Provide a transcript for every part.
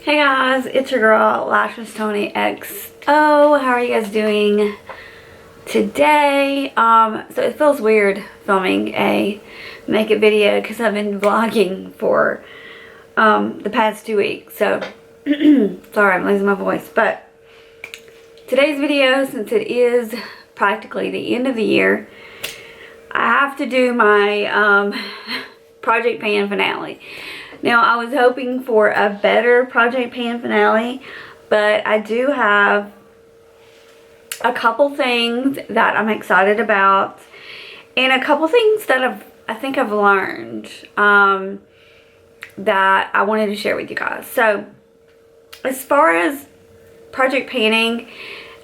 Hey guys, it's your girl Lashes Tony XO. How are you guys doing today? So it feels weird filming a makeup video because I've been vlogging for the past 2 weeks. So sorry, I'm losing my voice. But today's video, since it is practically the end of the year, I have to do my project pan finale. Now, I was hoping for a better project pan finale, but I do have a couple things that I'm excited about, and a couple things that I think I've learned that I wanted to share with you guys. So, as far as project panning,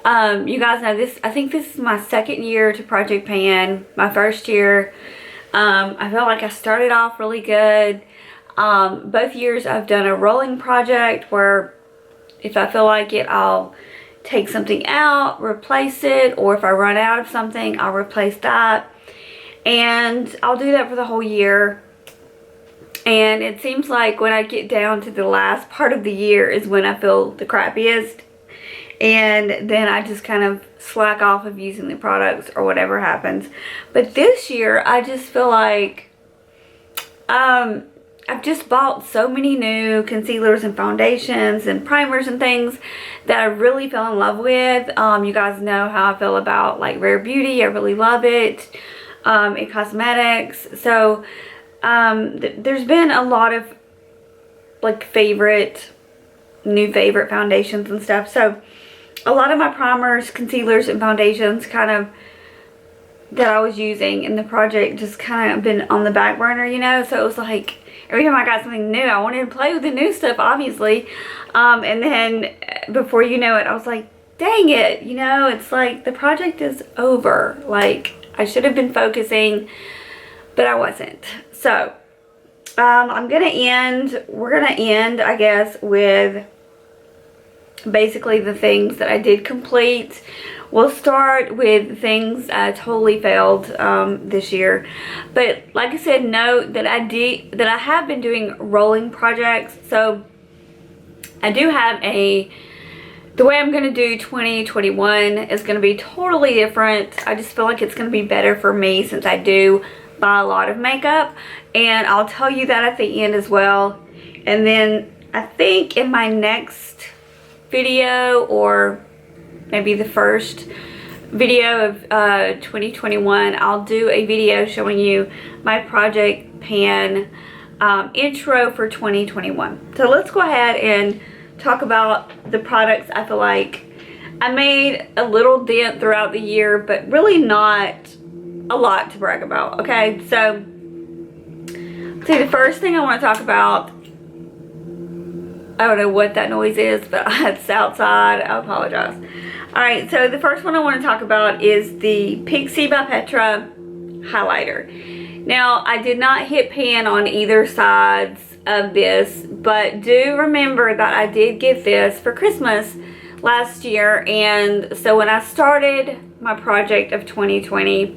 you guys know this. I think this is my second year to project pan. My first year, I felt like I started off really good. Both years I've done a rolling project where if I feel like it, I'll take something out, replace it, or if I run out of something, I'll replace that. And I'll do that for the whole year. And it seems like when I get down to the last part of the year is when I feel the crappiest. And then I just kind of slack off of using the products or whatever happens. But this year, I just feel like I've just bought so many new concealers and foundations and primers and things that I really fell in love with. You guys know how I feel about like Rare Beauty. I really love it. In cosmetics. So there's been a lot of like new favorite foundations and stuff. So a lot of my primers, concealers, and foundations kind of that I was using in the project just kind of been on the back burner, you know. So it was like every time I got something new, I wanted to play with the new stuff, obviously. And then before you know it, I was like, dang it, you know, it's like the project is over. Like, I should have been focusing, but I wasn't. So, we're going to end, I guess, with basically the things that I did complete. We'll start with things I totally failed this year. But like I said, note that I have been doing rolling projects. So I do have the way I'm going to do 2021 is going to be totally different. I just feel like it's going to be better for me since I do buy a lot of makeup. And I'll tell you that at the end as well. And then I think in my next video, or maybe the first video of 2021, I'll do a video showing you my project pan intro for 2021. So let's go ahead and talk about the products I feel like I made a little dent throughout the year, but really not a lot to brag about. Okay, so see, the first thing I want to talk about, I don't know what that noise is, but it's outside. I apologize. Alright, so the first one I want to talk about is the Pixi by Petra highlighter. Now, I did not hit pan on either sides of this, but do remember that I did get this for Christmas last year, and so when I started my project of 2020,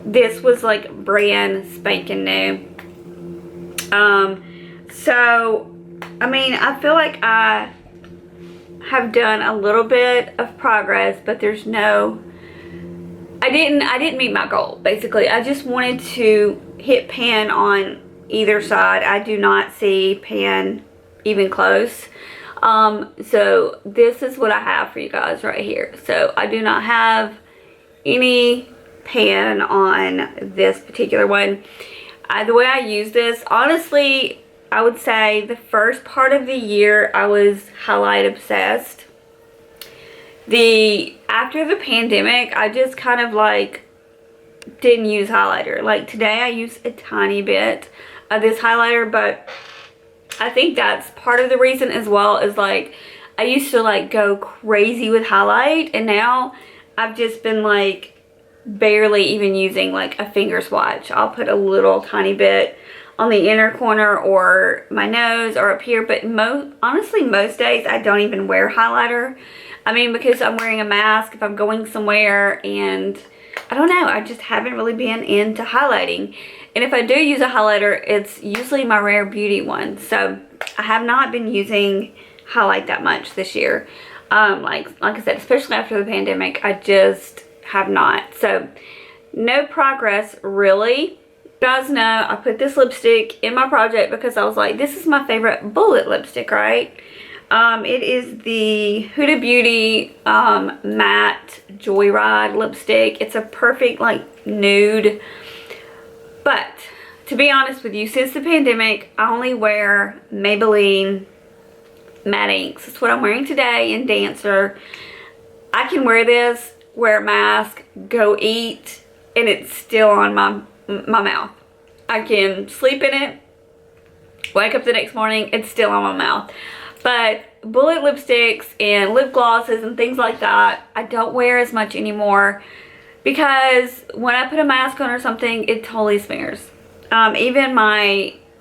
this was like brand spanking new. So I mean, I feel like I have done a little bit of progress, but there's no, I didn't meet my goal. Basically, I just wanted to hit pan on either side. I do not see pan even close. So this is what I have for you guys right here. So I do not have any pan on this particular one. The way I use this, honestly, I would say the first part of the year I was highlight obsessed. After the pandemic, I just kind of like didn't use highlighter. Like today I use a tiny bit of this highlighter, but I think that's part of the reason as well, is like I used to like go crazy with highlight, and now I've just been like barely even using like a finger swatch. I'll put a little tiny bit on the inner corner or my nose or up here, but honestly most days I don't even wear highlighter. I mean, because I'm wearing a mask if I'm going somewhere, and I don't know, I just haven't really been into highlighting. And if I do use a highlighter, it's usually my Rare Beauty one. So I have not been using highlight that much this year. Like I said, especially after the pandemic, I just have not. So no progress really. You guys know I put this lipstick in my project because I was like, this is my favorite bullet lipstick, right? It is the Huda Beauty matte Joyride lipstick. It's a perfect like nude. But to be honest with you, since the pandemic, I only wear Maybelline matte inks. That's what I'm wearing today in Dancer. I can wear this, wear a mask, go eat, and it's still on my mouth. I can sleep in it, wake up the next morning, it's still on my mouth. But bullet lipsticks and lip glosses and things like that, I don't wear as much anymore because when I put a mask on or something, it totally smears. Even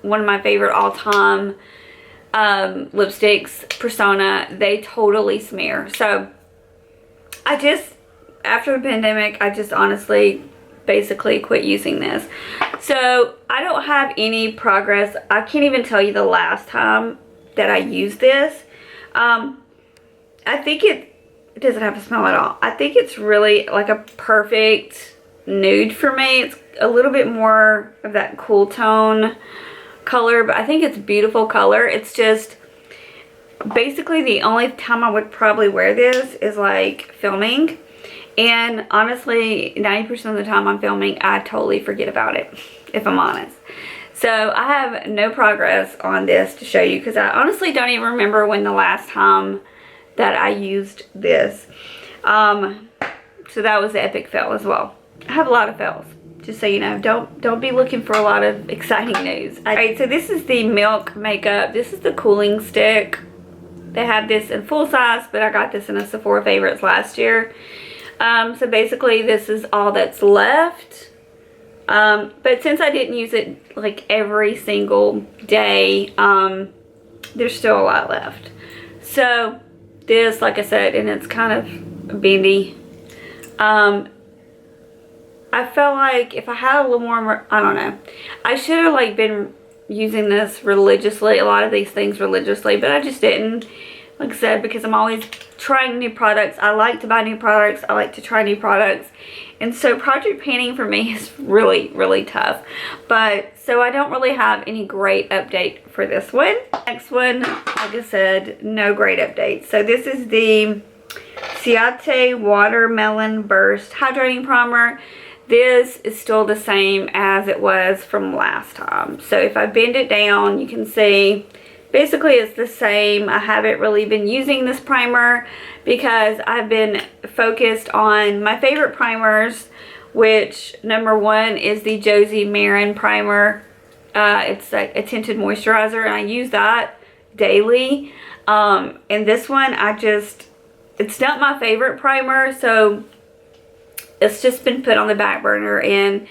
one of my favorite all-time lipsticks, Persona, they totally smear. So I just, after the pandemic, I just honestly basically quit using this. So I don't have any progress. I can't even tell you the last time that I used this. I think it doesn't have a smell at all. I think it's really like a perfect nude for me. It's a little bit more of that cool tone color, but I think it's beautiful color. It's just basically the only time I would probably wear this is like filming, and honestly 90% of the time I'm filming I totally forget about it, if I'm honest. So I have no progress on this to show you because I honestly don't even remember when the last time that I used this. So that was an epic fail as well. I have a lot of fails, just so you know. Don't be looking for a lot of exciting news. Alright, so this is the Milk makeup. This is the cooling stick. They have this in full size, but I got this in a Sephora Favorites last year. So basically this is all that's left. But since I didn't use it like every single day, there's still a lot left. So this, like I said, and it's kind of bendy. I felt like if I had a little more, I don't know, I should have like been using this religiously, a lot of these things religiously, but I just didn't. Like I said, because I'm always trying new products. I like to buy new products. I like to try new products. And so project painting for me is really, really tough. But so I don't really have any great update for this one. Next one, like I said, no great update. So this is the Ciate Watermelon Burst Hydrating Primer. This is still the same as it was from last time. So if I bend it down, you can see basically it's the same. I haven't really been using this primer because I've been focused on my favorite primers, which number one is the Josie Maran primer. It's like a tinted moisturizer, and I use that daily. And this one, it's not my favorite primer, so it's just been put on the back burner. And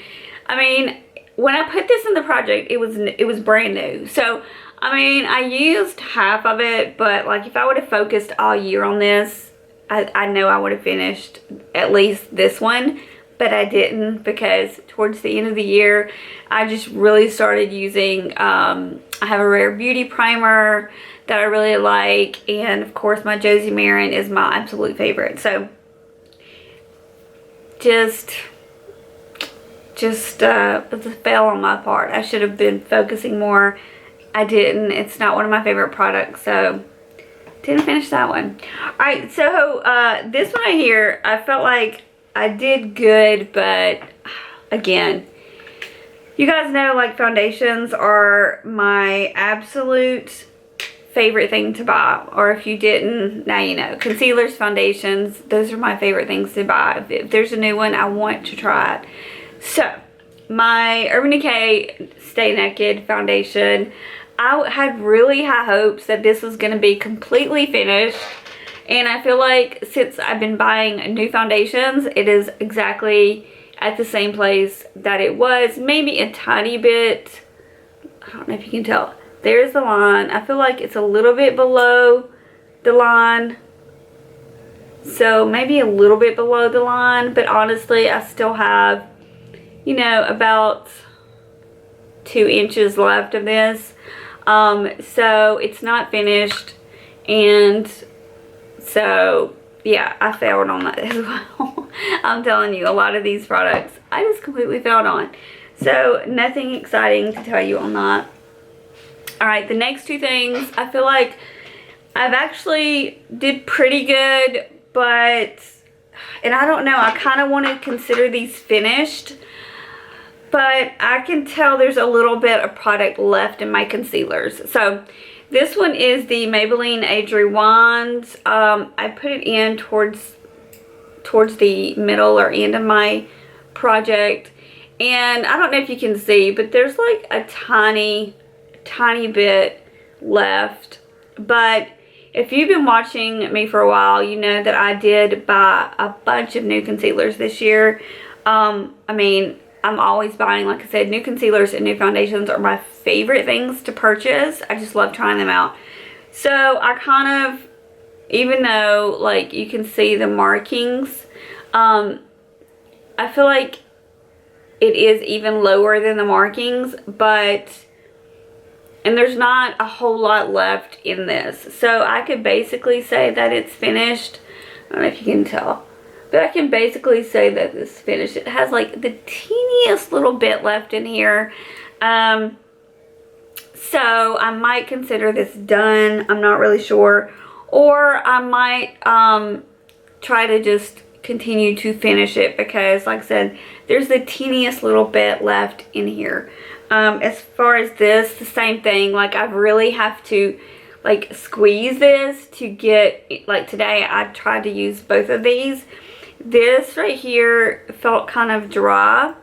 I mean, when I put this in the project, it was brand new. So I mean, I used half of it, but like if I would have focused all year on this, I know I would have finished at least this one, but I didn't because towards the end of the year, I just really started using, I have a Rare Beauty primer that I really like, and of course my Josie Maran is my absolute favorite. So just it was a fail on my part. I should have been focusing more. I didn't. It's not one of my favorite products, so didn't finish that one. Alright, so this one right here, I felt like I did good, but again, you guys know like foundations are my absolute favorite thing to buy, or if you didn't, now you know. Concealers, foundations, those are my favorite things to buy. If there's a new one, I want to try it. So my Urban Decay Stay Naked foundation, I had really high hopes that this was going to be completely finished, and I feel like since I've been buying new foundations, it is exactly at the same place that it was, maybe a tiny bit. I don't know if you can tell. There's the line. I feel like it's a little bit below the line, so maybe a little bit below the line, but honestly I still have, you know, about 2 inches left of this. So it's not finished, And so yeah, I failed on that as well. I'm telling you, a lot of these products I just completely failed on. So nothing exciting to tell you on that. Alright, the next two things, I feel like I've actually did pretty good, but, and I don't know, I kind of want to consider these finished, but I can tell there's a little bit of product left in my concealers. So this one is the Maybelline Age Rewind. I put it in towards the middle or end of my project, and I don't know if you can see, but there's like a tiny bit left. But if you've been watching me for a while, you know that I did buy a bunch of new concealers this year. I mean, I'm always buying, like I said, new concealers and new foundations are my favorite things to purchase. I just love trying them out. So I kind of, even though like you can see the markings, I feel like it is even lower than the markings, but, and there's not a whole lot left in this. So I could basically say that it's finished. I don't know if you can tell, but I can basically say that it's finished. It has like the teeniest little bit left in here. So I might consider this done. I'm not really sure. Or I might try to just continue to finish it, because like I said, there's the teeniest little bit left in here. As far as this, the same thing. Like I really have to like squeeze this to get, like today I tried to use both of these. This right here felt kind of dry,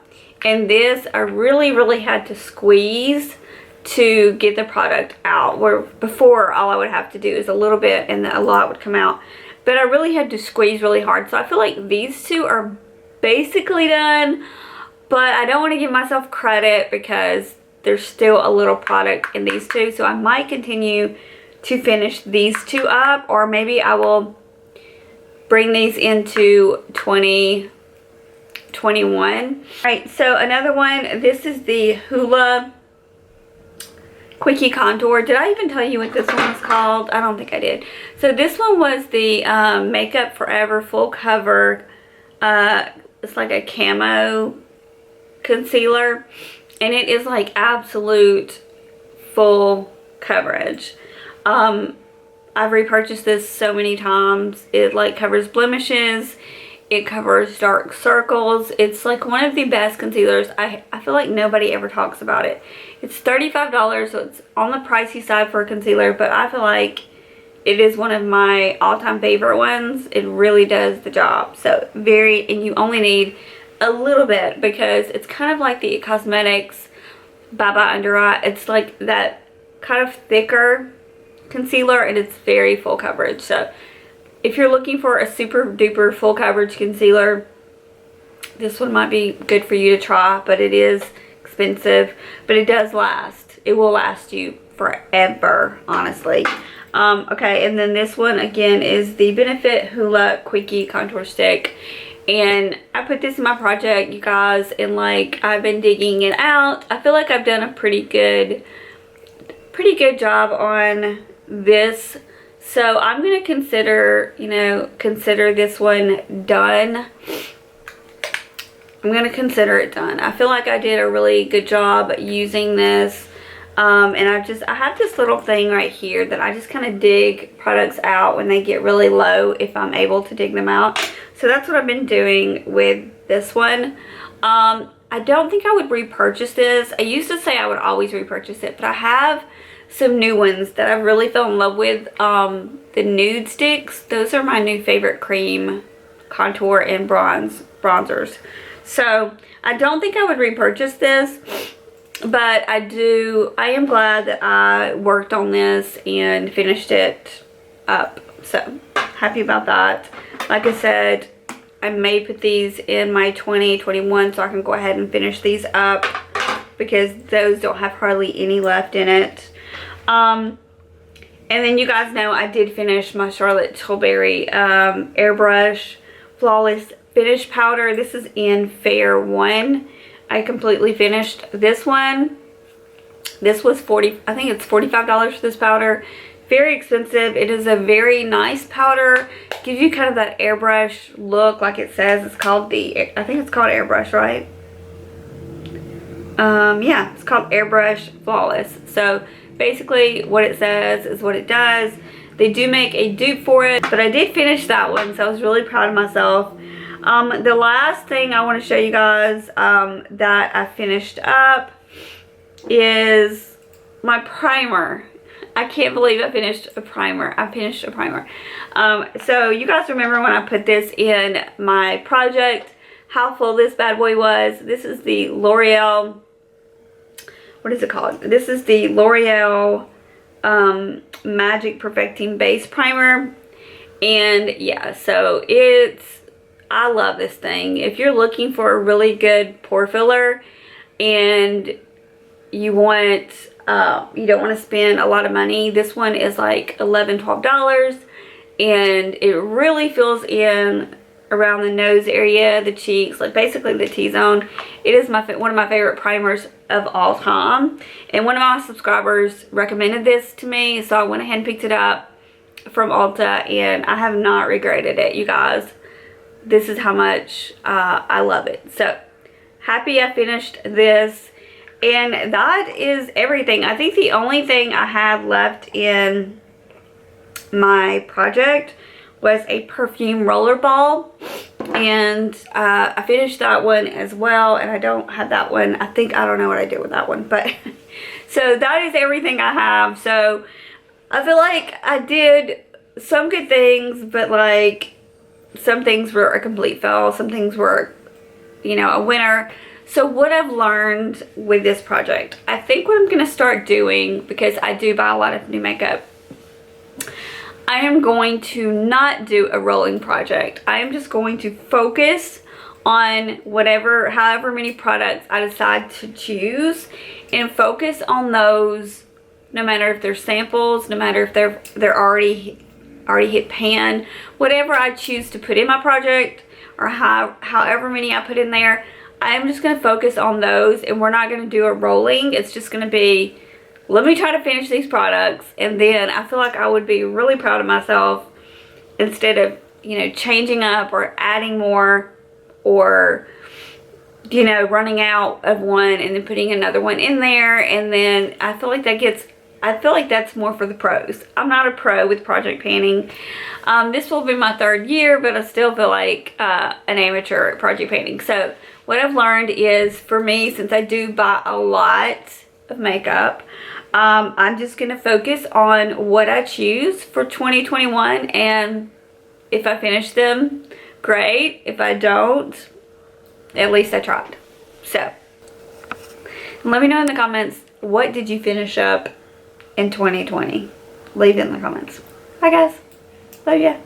and this I really had to squeeze to get the product out, where before all I would have to do is a little bit and a lot would come out. But I really had to squeeze really hard. So I feel like these two are basically done, but I don't want to give myself credit because there's still a little product in these two. So I might continue to finish these two up, or maybe I will bring these into 2021. Alright, so another one, this is the Hoola Quickie Contour. Did I even tell you what this one was called? I don't think I did. So this one was the Makeup Forever Full Cover. It's like a camo concealer, and it is like absolute full coverage. I've repurchased this so many times. It like covers blemishes, it covers dark circles. It's like one of the best concealers. I feel like nobody ever talks about it. It's $35, so it's on the pricey side for a concealer, but I feel like it is one of my all-time favorite ones. It really does the job. So and you only need a little bit, because it's kind of like the Cosmetics Bye Bye Under Eye. It's like that kind of thicker concealer, and it's very full coverage. So if you're looking for a super duper full coverage concealer, this one might be good for you to try, but it is expensive, but it does last. It will last you forever, honestly. Okay, and then this one again is the Benefit Hoola Quickie Contour Stick, and I put this in my project, you guys, and like I've been digging it out. I feel like I've done a pretty good job on this, so I'm gonna consider this one done. I'm gonna consider it done. I feel like I did a really good job using this, and I have this little thing right here that I just kind of dig products out when they get really low, if I'm able to dig them out. So that's what I've been doing with this one. I don't think I would repurchase this. I used to say I would always repurchase it, but I have some new ones that I really fell in love with. The nude sticks, those are my new favorite cream contour and bronzers. So I don't think I would repurchase this, but I am glad that I worked on this and finished it up. So happy about that. Like I said, I may put these in my 2021 so I can go ahead and finish these up, because those don't have hardly any left in it. And then you guys know I did finish my Charlotte Tilbury Airbrush Flawless Finish Powder. This is in Fair 1. I completely finished this one. This was I think it's $45 for this powder. Very expensive. It is a very nice powder. Gives you kind of that airbrush look, like it says. It's called I think it's called Airbrush, right? Yeah, it's called Airbrush Flawless. So basically what it says is what it does. They do make a dupe for it, but I did finish that one, so I was really proud of myself. The last thing I want to show you guys that I finished up is my primer. I can't believe I finished a primer. So you guys remember when I put this in my project, how full this bad boy was. This is the L'Oreal, what is it called? This is the L'Oreal Magic Perfecting Base Primer. And yeah, so I love this thing. If you're looking for a really good pore filler and you want, you don't want to spend a lot of money, this one is like $11–12, and it really fills in around the nose area, the cheeks, like basically the T-zone. It is one of my favorite primers of all time, and one of my subscribers recommended this to me, so I went ahead and picked it up from Ulta, and I have not regretted it, you guys. This is how much I love it. So happy I finished this. And that is everything. I think the only thing I have left in my project was a perfume rollerball. And I finished that one as well. And I don't have that one. I don't know what I did with that one. But so that is everything I have. So I feel like I did some good things, but like some things were a complete fail. Some things were, you know, a winner. So what I've learned with this project, I think what I'm going to start doing, because I do buy a lot of new makeup, I am going to not do a rolling project. I am just going to focus on however many products I decide to choose, and focus on those, no matter if they're samples, no matter if they're already hit pan, whatever I choose to put in my project, or however many I put in there, I'm just going to focus on those, and we're not going to do a rolling. It's just going to be, let me try to finish these products, and then I feel like I would be really proud of myself instead of, you know, changing up or adding more, or, you know, running out of one and then putting another one in there. And then I feel like that's more for the pros. I'm not a pro with project painting. This will be my 3rd year, but I still feel like an amateur at project painting. So what I've learned is, for me, since I do buy a lot of makeup, I'm just going to focus on what I choose for 2021. And if I finish them, great. If I don't, at least I tried. So let me know in the comments, what did you finish up in 2020? Leave it in the comments. Bye guys. Love ya.